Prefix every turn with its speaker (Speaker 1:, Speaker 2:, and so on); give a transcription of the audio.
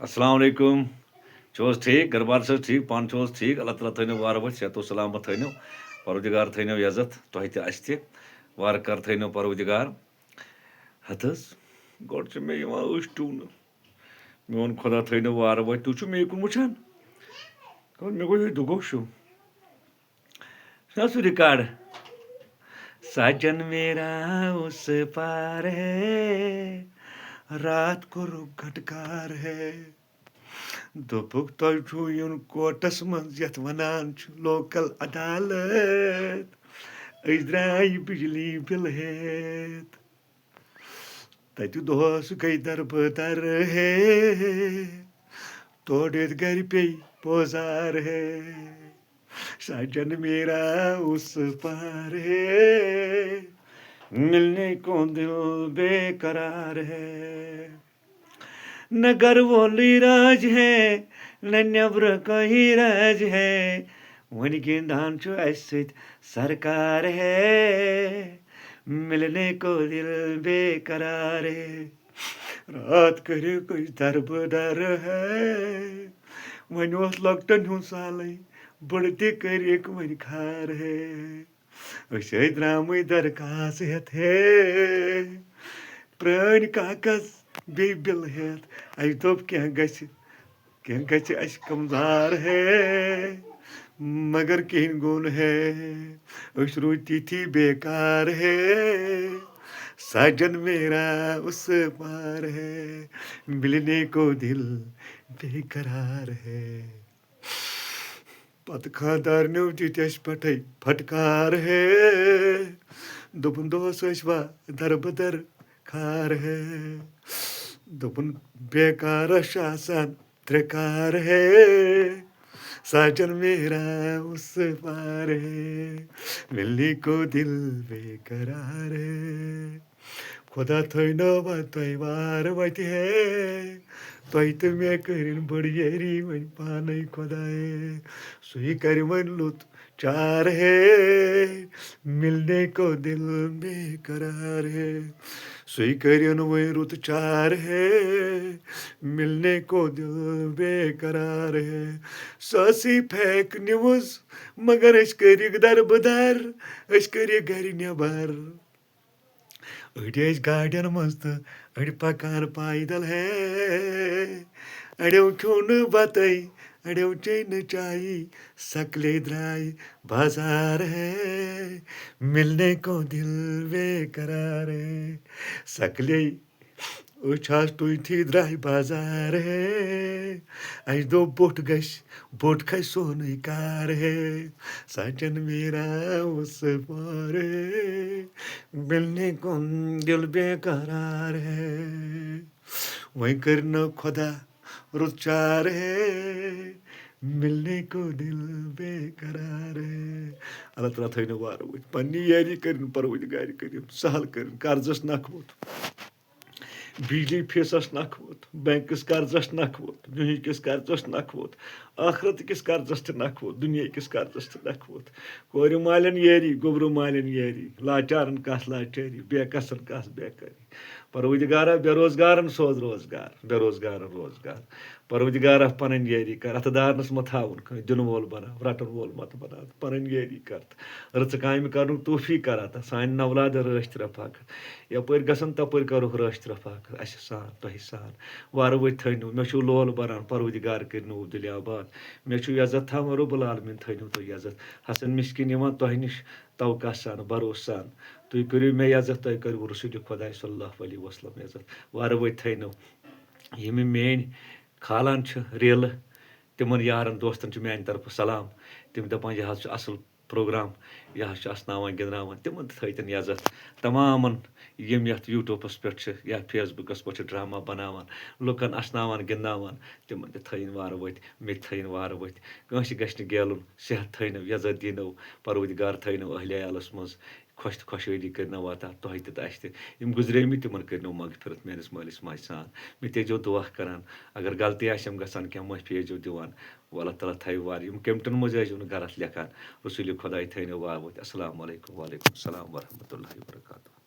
Speaker 1: अस्सलाम वालेकुम छो ठीक घर बार ठीक पान छो ठीक अल्लाह ताला थो वार वत सेहतो सलामत थो परवदिगार थो इज्जत तह तह वार कर थो परवदिगार हत गोड मे अश टून मोन खुदा थो वार वत तुम मे कुन वुचान मे गो दुगोश सु रिकॉर्ड साजन मेरा उस पार है रात को रुख घटकार है दोपुक तुह युन कोटस मज यथ वनान लोकल अदालत द्राय बिजली बिल हेत तत दोस गई दरबदर है तोड़ गर पे पोजार है साजन मेरा उस पार है मिलने को दिल बेकरार है न घर वो राज है न नब्र कहीं राज है वन गिंदान सरकार है मिलने को दिल बेकरार है रात करे कोई दरबदर है वन लकटन हूँ साल बढ़ते कर वन खार है द्राम दरखास है प्रान कागज बे बिल हेत अस दोप कह कमजार है मगर कहीं गुन है रू तिथि बेकार है साजन मेरा उस पार है मिलने को दिल बेकरार है पत खानदार दिस पटे फटकार है दोपन दोस वा दरबदर खार है दोपन बेकार आसान त्रेकार है साजन मेरा उस पार है मिलने को दिल बेकरार है खुदा थो तय वार वत है तह तो मे कर बड़ियरी वन पान खुदाए सुई कर वन लुत चार है मिलने को दिल बेकरार है सुई कर वन रुत चार है मिलने को दिल बेकरार है ससी फेक न्यूज मगर अस कर दरबदर अस कर गर नबर अड़ गाड़ियन मज तो अड़ पकान पैदल है अड़ो खो बत अड़ो चेन चाय सकले द्राय बाजार है मिलने को दिल बेकरार है सकले उछास तुथी द्राय बाजार है अस दो बोट खस सोन कार है साजन मेरा उस पार है मिलने को दिल बेकरार है वही करना खुदा रुचार है मिलने को दिल बेकरार है अल्लाह ताला थो वार वत पन्नी यारी कर परवदिगार कर सहल कर कर्जस नखवत बिजली फीसस नखवत बैंकस कर्जस नखवत दुनिया किस कर्जस नखवत आखरत किस कर्जस नखवत दुनिया किस कर्जस नखवत कोर मालन यारी गोबर मालन यारी लाचारन कस लाचारी बेकसन कस बेकारी परवदिगारा बेरोजगारन सोज रोजगार बेरोजगारन रोजगार परवदिगारा पन यारी कर अथ दारनस मत थावन दिन वोल बना रटन वोल मत बना पन यारी कर रच काम कर तोफी कर सान नवलाद रच रफाकत यपर गसन तपर करुक रच रफाकत अस सान तह सान वार वत थो मे लोल बरान परवदिगार कर नूब दिल आबाद मे इज्जत थवान रब्बुल आलमीन थो तुम इज्जत हसन मिस्किन तह निश तवका सान भरोस सान तुम करो मे इज्जत तुम करो रसूल खुदा सल्लल्लाहु अलैहि वसल्लम इज्जत वार वत थो यम मेन खालान रेल तिमन यारन दोस्तन मान तरफ सलाम तिम दपान यह असल प्रोग्राम यह असनावान गिंदनावान तिमन थन इज्जत तमामन यम यथ यूट्यूबस पे या फेसबुकस पे ड्रामा बनावान लुकन असनावान गिंदनावान तिमन थन वार वत मे थन वार वत कंस गि गेलन सेहत थनो इज्जत दिनो परवदिगार थनो अहल यालस मज खुशहाली करना वाता तह तम गुजरेम तिमन करनो मगफिरत मेस मालिस माज सान मे तेजो दुआ करान अगर गलती आम गसान क्या माफी एजो दिवान अल्लाह ताला थो वार कमटन मज आजो गरत लेखान रसूल खुदा थनो वार वत अस्सलाम वालेकुम वालेकुम सलाम वरहमतुल्लाहि वबरकातुहू।